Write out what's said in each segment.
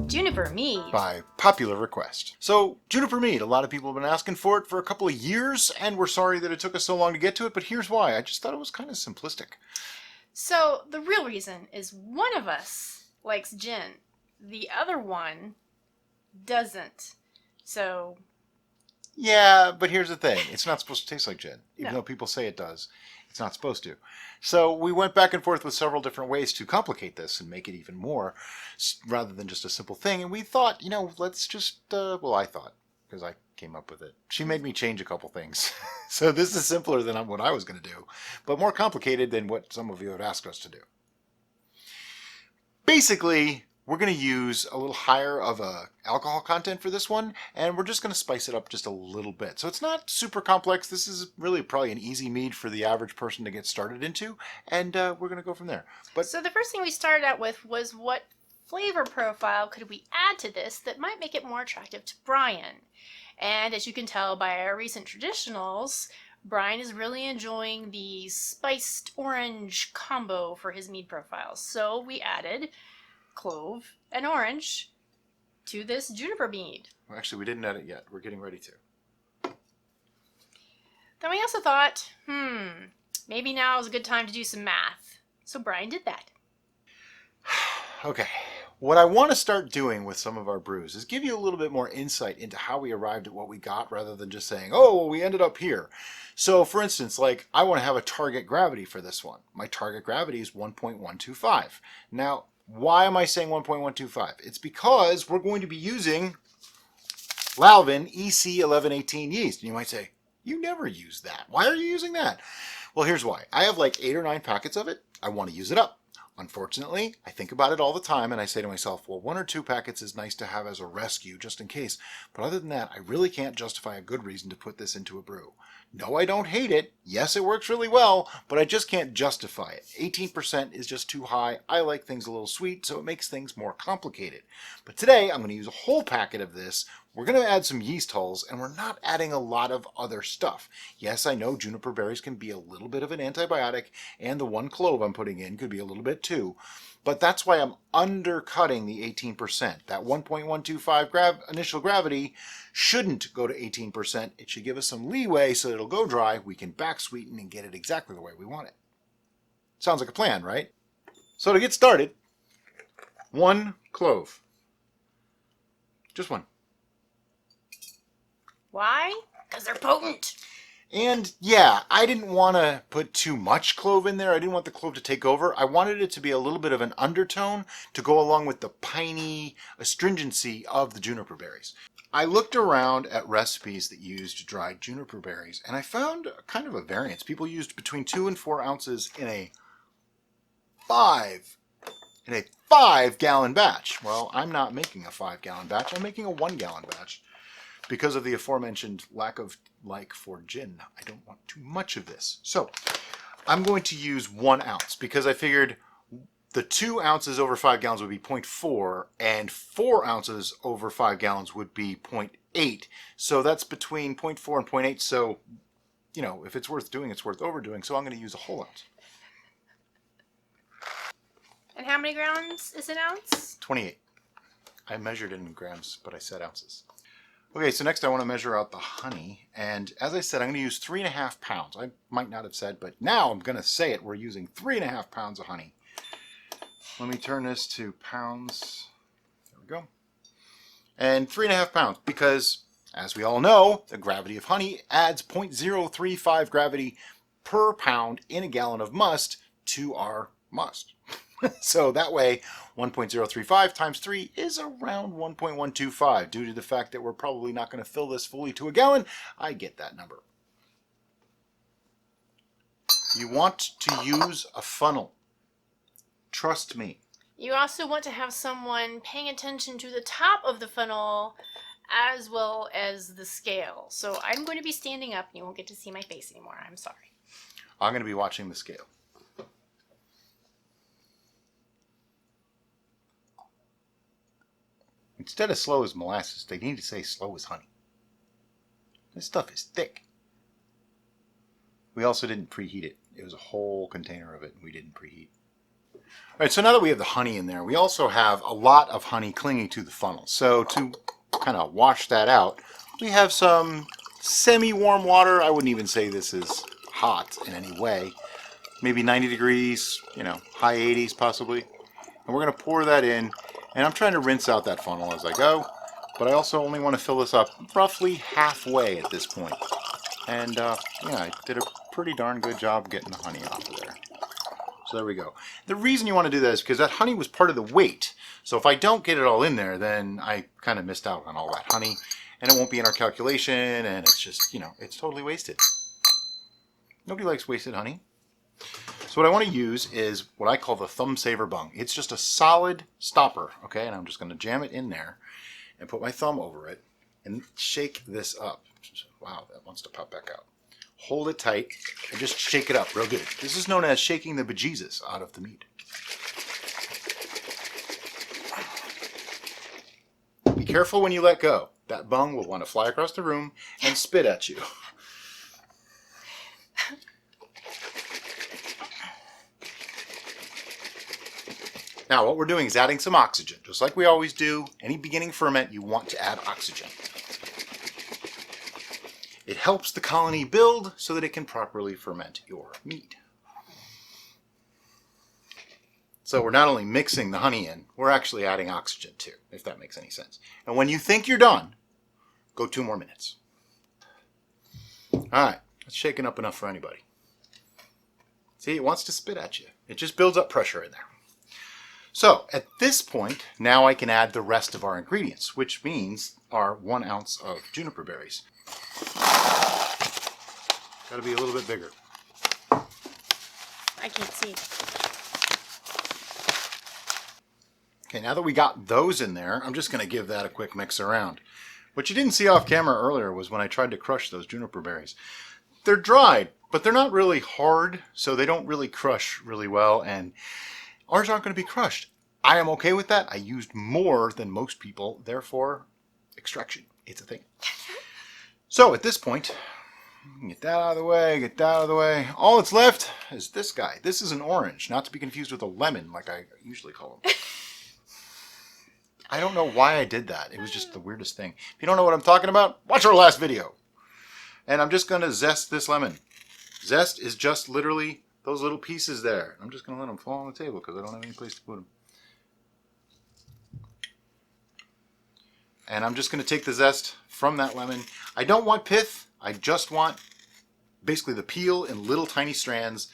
Juniper Mead. By popular request. So, Juniper Mead, a lot of people have been asking for it for a couple of years, and we're sorry that it took us so long to get to it, but here's why. I just thought it was kind of simplistic. So, the real reason is one of us likes gin, the other one doesn't. So, Yeah, but here's the thing. It's not supposed to taste like gin, even No. though people say it does. It's not supposed to. So we went back and forth with several different ways to complicate this and make it even more, rather than just a simple thing. And we thought, let's just, I thought, because I came up with it. She made me change a couple things. So this is simpler than what I was going to do, but more complicated than what some of you had asked us to do. Basically, we're going to use a little higher of a alcohol content for this one, and we're just going to spice it up just a little bit. So it's not super complex. This is really probably an easy mead for the average person to get started into, and we're going to go from there. So the first thing we started out with was what flavor profile could we add to this that might make it more attractive to Brian? And as you can tell by our recent traditionals, Brian is really enjoying the spiced orange combo for his mead profile. So we added clove and orange to this juniper mead. Well, actually, we didn't add it yet. We're getting ready to. Then we also thought, maybe now is a good time to do some math. So Brian did that. Okay. What I want to start doing with some of our brews is give you a little bit more insight into how we arrived at what we got rather than just saying, oh, well, we ended up here. So for instance, I want to have a target gravity for this one. My target gravity is 1.125. Now, why am I saying 1.125? It's because we're going to be using lalvin EC1118 yeast. And you might say, you never use that. Why are you using that? Well, here's why. I have like 8 or 9 packets of it. I want to use it up. Unfortunately, I think about it all the time and I say to myself, well, 1 or 2 packets is nice to have as a rescue just in case. But other than that, I really can't justify a good reason to put this into a brew. No, I don't hate it. Yes, it works really well, but I just can't justify it. 18% is just too high. I like things a little sweet, so it makes things more complicated. But today, I'm going to use a whole packet of this. We're going to add some yeast hulls, and we're not adding a lot of other stuff. Yes, I know juniper berries can be a little bit of an antibiotic, and the 1 clove I'm putting in could be a little bit too. But that's why I'm undercutting the 18%. That 1.125 initial gravity shouldn't go to 18%. It should give us some leeway so that it'll go dry. We can back sweeten and get it exactly the way we want it. Sounds like a plan, right? So to get started, 1 clove. Just 1. Why? Because they're potent. And yeah, I didn't want to put too much clove in there. I didn't want the clove to take over. I wanted it to be a little bit of an undertone to go along with the piney astringency of the juniper berries. I looked around at recipes that used dried juniper berries, and I found kind of a variance. People used between 2 and 4 ounces in a 5-gallon batch. Well, I'm not making a 5-gallon batch. I'm making a 1-gallon batch. Because of the aforementioned lack of like for gin, I don't want too much of this. So I'm going to use 1 ounce because I figured the 2 ounces over 5 gallons would be 0.4 and 4 ounces over 5 gallons would be 0.8. So that's between 0.4 and 0.8. So, if it's worth doing, it's worth overdoing. So I'm going to use a whole ounce. And how many grams is an ounce? 28. I measured it in grams, but I said ounces. Okay, so next I want to measure out the honey, and as I said, I'm going to use 3.5 pounds. I might not have said, but now I'm going to say it. We're using 3.5 pounds of honey. Let me turn this to pounds. There we go. And 3.5 pounds, because as we all know, the gravity of honey adds 0.035 gravity per pound in a gallon of must to our must. So that way, 1.035 times 3 is around 1.125. Due to the fact that we're probably not going to fill this fully to a gallon, I get that number. You want to use a funnel. Trust me. You also want to have someone paying attention to the top of the funnel as well as the scale. So I'm going to be standing up and you won't get to see my face anymore. I'm sorry. I'm going to be watching the scale. Instead of slow as molasses, they need to say slow as honey. This stuff is thick. We also didn't preheat it. It was a whole container of it and we didn't preheat. All right, so now that we have the honey in there, we also have a lot of honey clinging to the funnel. So to kind of wash that out, we have some semi-warm water. I wouldn't even say this is hot in any way. Maybe 90 degrees, you know, high 80s possibly. And we're going to pour that in, and I'm trying to rinse out that funnel as I go, but I also only want to fill this up roughly halfway at this point. And yeah, I did a pretty darn good job getting the honey off of there. So there we go. The reason you want to do that is because that honey was part of the weight. So if I don't get it all in there, then I kind of missed out on all that honey, and it won't be in our calculation, and it's just, you know, it's totally wasted. Nobody likes wasted honey. So what I want to use is what I call the thumb saver bung. It's just a solid stopper, okay? And I'm just going to jam it in there and put my thumb over it and shake this up. Wow, that wants to pop back out. Hold it tight and just shake it up real good. This is known as shaking the bejesus out of the mead. Be careful when you let go. That bung will want to fly across the room and spit at you. Now what we're doing is adding some oxygen. Just like we always do, any beginning ferment, you want to add oxygen. It helps the colony build so that it can properly ferment your mead. So we're not only mixing the honey in, we're actually adding oxygen too, if that makes any sense. And when you think you're done, go 2 more minutes. All right, that's shaken up enough for anybody. See, it wants to spit at you. It just builds up pressure in there. So at this point, now I can add the rest of our ingredients, which means our 1 ounce of juniper berries. Got to be a little bit bigger. I can't see. Okay, now that we got those in there, I'm just going to give that a quick mix around. What you didn't see off camera earlier was when I tried to crush those juniper berries. They're dried, but they're not really hard, so they don't really crush really well, and ours aren't going to be crushed. I am okay with that. I used more than most people, therefore, extraction. It's a thing. So at this point, get that out of the way, get that out of the way. All that's left is this guy. This is an orange, not to be confused with a lemon like I usually call them. I don't know why I did that. It was just the weirdest thing. If you don't know what I'm talking about, watch our last video. And I'm just going to zest this lemon. Zest is just literally those little pieces there. I'm just going to let them fall on the table because I don't have any place to put them. And I'm just going to take the zest from that lemon. I don't want pith. I just want basically the peel in little tiny strands.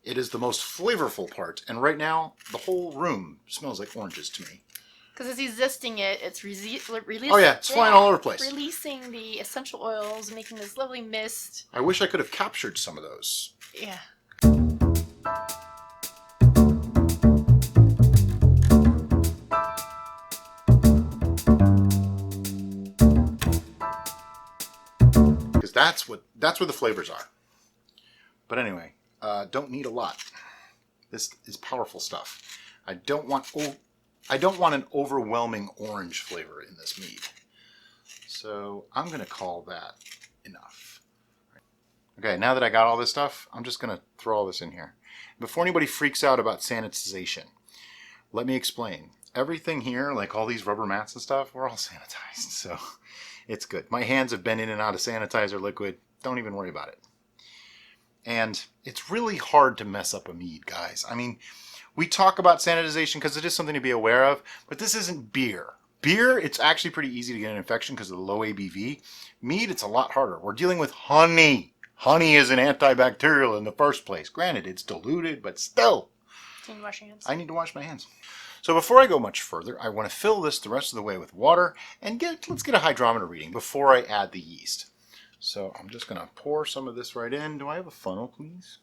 It is the most flavorful part. And right now, the whole room smells like oranges to me. Because as he's zesting it, it's releasing. Oh yeah, it's flying all over the place. Releasing the essential oils, making this lovely mist. I wish I could have captured some of those. Yeah. Because that's where the flavors are. But anyway, don't need a lot. This is powerful stuff. I don't want an overwhelming orange flavor in this mead. So I'm going to call that enough. Okay, now that I got all this stuff, I'm just going to throw all this in here. Before anybody freaks out about sanitization, let me explain. Everything here, like all these rubber mats and stuff, we're all sanitized, so it's good. My hands have been in and out of sanitizer liquid. Don't even worry about it. And it's really hard to mess up a mead, guys. I mean, we talk about sanitization because it is something to be aware of, but this isn't beer. Beer, it's actually pretty easy to get an infection because of the low ABV. Mead, it's a lot harder. We're dealing with honey. Honey is an antibacterial in the first place. Granted, it's diluted, but still. Can you wash your hands? I need to wash my hands. So before I go much further, I want to fill this the rest of the way with water and let's get a hydrometer reading before I add the yeast. So I'm just going to pour some of this right in. Do I have a funnel, please?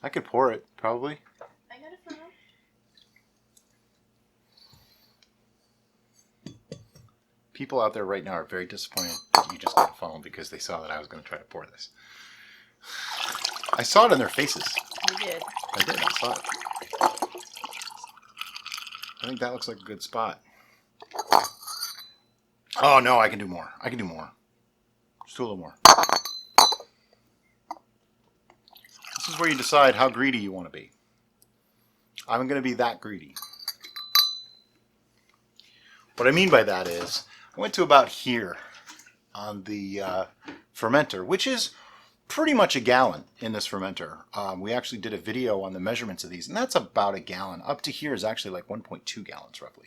I could pour it, probably. I got a funnel. People out there right now are very disappointed that you just got a funnel because they saw that I was going to try to pour this. I saw it in their faces. You did. I did. I saw it. I think that looks like a good spot. Oh, no, I can do more. I can do more. Just do a little more. This is where you decide how greedy you want to be. I'm going to be that greedy. What I mean by that is, I went to about here on the fermenter, which is pretty much a gallon in this fermenter. We actually did a video on the measurements of these, and that's about a gallon. Up to here is actually like 1.2 gallons roughly.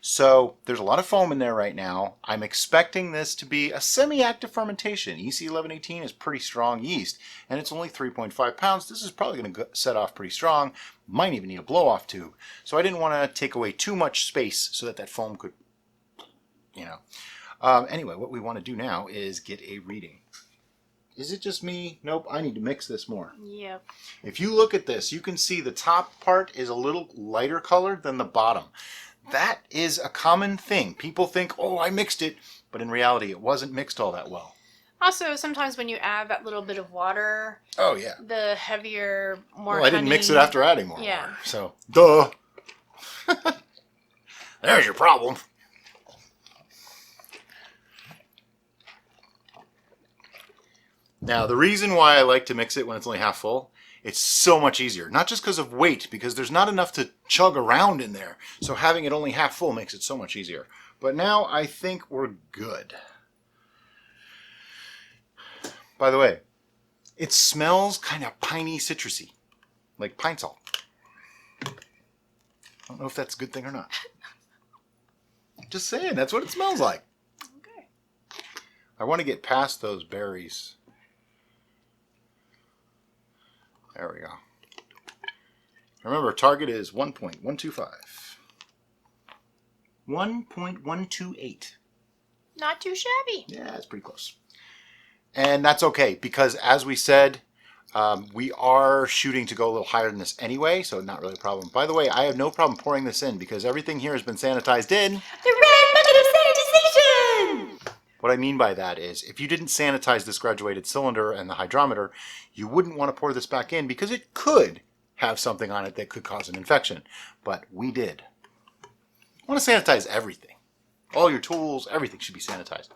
So there's a lot of foam in there right now. I'm expecting this to be a semi-active fermentation. EC 1118 is pretty strong yeast, and it's only 3.5 pounds. This is probably going to set off pretty strong. Might even need a blow-off tube. So I didn't want to take away too much space so that that foam could, you know. Anyway, what we want to do now is get a reading. Is it just me? Nope, I need to mix this more. Yep. If you look at this, you can see the top part is a little lighter colored than the bottom. That is a common thing. People think, oh, I mixed it, but in reality, it wasn't mixed all that well. Also, sometimes when you add that little bit of water, oh yeah, the heavier, more well, I didn't mix it after adding more yeah. water, so duh. There's your problem. Now, the reason why I like to mix it when it's only half full, it's so much easier. Not just because of weight, because there's not enough to chug around in there. So having it only half full makes it so much easier. But now I think we're good. By the way, it smells kind of piney citrusy, like pine salt. I don't know if that's a good thing or not. Just saying, that's what it smells like. Okay. I want to get past those berries. There we go. Remember, target is 1.125. 1.128. Not too shabby. Yeah, it's pretty close. And that's okay, because as we said, we are shooting to go a little higher than this anyway, so not really a problem. By the way, I have no problem pouring this in, because everything here has been sanitized in The red bucket of sanitization! What I mean by that is, if you didn't sanitize this graduated cylinder and the hydrometer, you wouldn't want to pour this back in because it could have something on it that could cause an infection. But we did. You want to sanitize everything. All your tools, everything should be sanitized.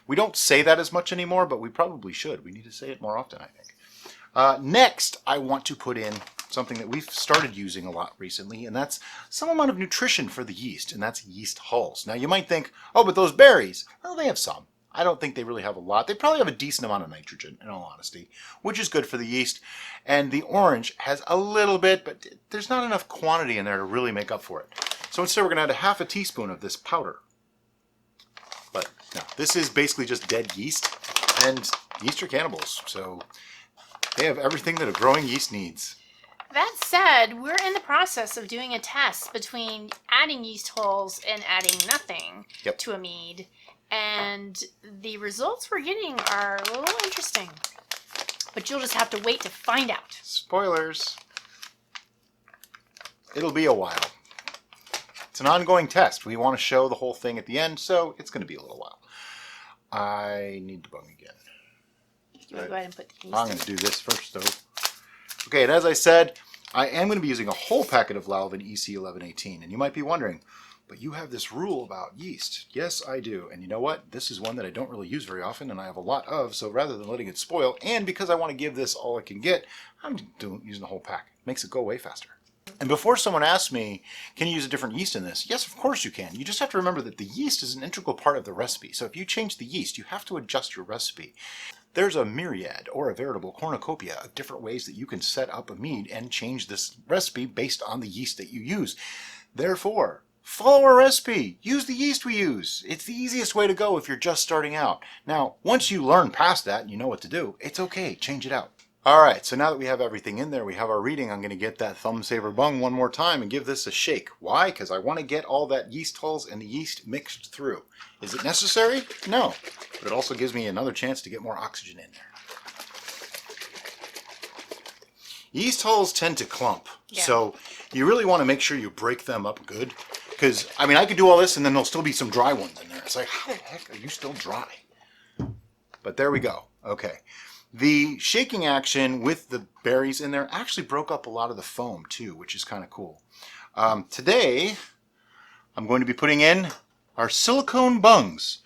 We don't say that as much anymore, but we probably should. We need to say it more often, I think. Next, I want to put in something that we've started using a lot recently, and that's some amount of nutrition for the yeast, and that's yeast hulls. Now, you might think, oh, but those berries, well, they have some. I don't think they really have a lot. They probably have a decent amount of nitrogen, in all honesty, which is good for the yeast. And the orange has a little bit, but there's not enough quantity in there to really make up for it. So instead, we're going to add a half a teaspoon of this powder. But no, this is basically just dead yeast, and yeast are cannibals, so they have everything that a growing yeast needs. That said, we're in the process of doing a test between adding yeast hulls and adding nothing to a mead. And the results we're getting are a little interesting. But you'll just have to wait to find out. Spoilers. It'll be a while. It's an ongoing test. We want to show the whole thing at the end, so it's going to be a little while. I need to bung again. You want to go ahead and put the yeast I'm going to do this first, though. Okay, and as I said, I am going to be using a whole packet of lalvin EC 1118. And you might be wondering, but you have this rule about yeast. Yes, I do. And you know what? This is one that I don't really use very often, and I have a lot of. So rather than letting it spoil, and because I want to give this all I can get, I'm using the whole pack. Makes it go way faster. And before someone asks me, can you use a different yeast in this? Yes, of course you can. You just have to remember that the yeast is an integral part of the recipe. So if you change the yeast, you have to adjust your recipe. There's a myriad, or a veritable cornucopia, of different ways that you can set up a mead and change this recipe based on the yeast that you use. Therefore, follow our recipe. Use the yeast we use. It's the easiest way to go if you're just starting out. Now, once you learn past that and you know what to do, it's okay. Change it out. All right, so now that we have everything in there, we have our reading, I'm going to get that thumb saver bung one more time and give this a shake. Why? Because I want to get all that yeast hulls and the yeast mixed through. Is it necessary? No. But it also gives me another chance to get more oxygen in there. Yeast hulls tend to clump, so you really want to make sure you break them up good. Because, I mean, I could do all this and then there'll still be some dry ones in there. It's like, how the heck are you still dry? But there we go. Okay. The shaking action with the berries in there actually broke up a lot of the foam too, which is kind of cool. Today, I'm going to be putting in our silicone bungs.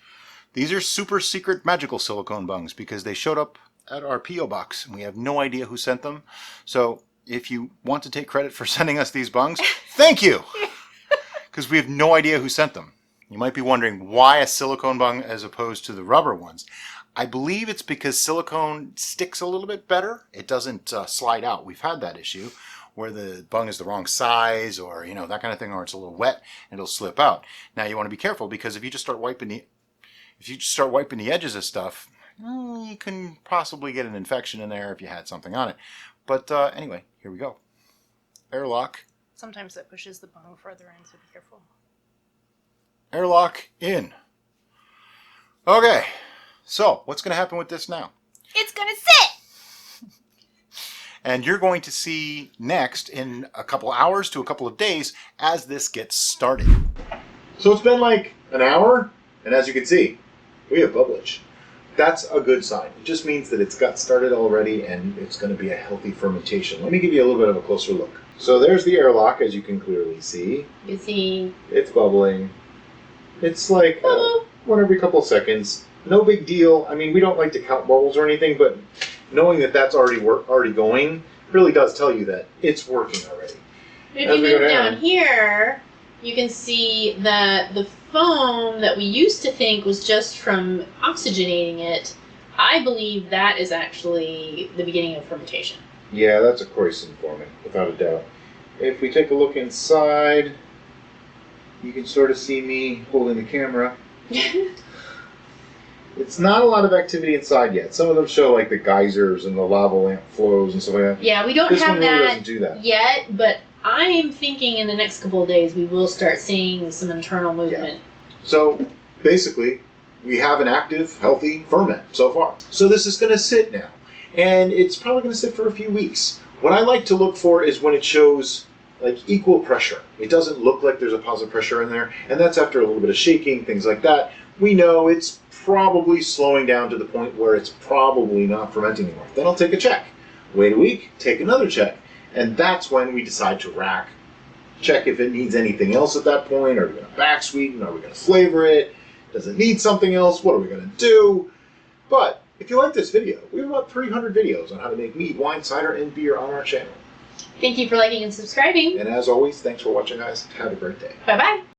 These are super secret magical silicone bungs because they showed up at our P.O. box and we have no idea who sent them. So if you want to take credit for sending us these bungs, thank you! Because we have no idea who sent them. You might be wondering why a silicone bung as opposed to the rubber ones. I believe it's because silicone sticks a little bit better. It doesn't slide out. We've had that issue where the bung is the wrong size, or that kind of thing, or it's a little wet and it'll slip out. Now you want to be careful, because if you just start wiping the edges of stuff, you can possibly get an infection in there if you had something on it. But anyway, here we go. Airlock. Sometimes that pushes the bung further in, so be careful. Airlock in. Okay, so what's going to happen with this now? It's going to sit! And you're going to see next in a couple hours to a couple of days as this gets started. So it's been like an hour, and as you can see, we have bubblage. That's a good sign. It just means that it's got started already and it's going to be a healthy fermentation. Let me give you a little bit of a closer look. So there's the airlock, as you can clearly see. You see? It's bubbling. It's like one every couple of seconds. No big deal. I mean, we don't like to count bubbles or anything, but knowing that that's already going really does tell you that it's working already. If you move down here, you can see that the foam that we used to think was just from oxygenating it, I believe that is actually the beginning of fermentation. Yeah, that's a Croissant forming, without a doubt. If we take a look inside, you can sort of see me holding the camera. It's not a lot of activity inside yet. Some of them show like the geysers and the lava lamp flows and stuff like that. Yeah, we don't this have one really that, doesn't do that yet, but I'm thinking in the next couple of days we will start seeing some internal movement. Yeah. So basically, we have an active, healthy ferment so far. So this is going to sit now, and it's probably going to sit for a few weeks. What I like to look for is when it shows like equal pressure. It doesn't look like there's a positive pressure in there, and that's after a little bit of shaking, things like that. We know it's probably slowing down to the point where it's probably not fermenting anymore. Then I'll take a check. Wait a week, take another check. And that's when we decide to rack. Check if it needs anything else at that point. Are we going to back sweeten? Are we going to flavor it? Does it need something else? What are we going to do? But if you like this video, we have about 300 videos on how to make mead, wine, cider, and beer on our channel. Thank you for liking and subscribing. And as always, thanks for watching, guys. Have a great day. Bye-bye.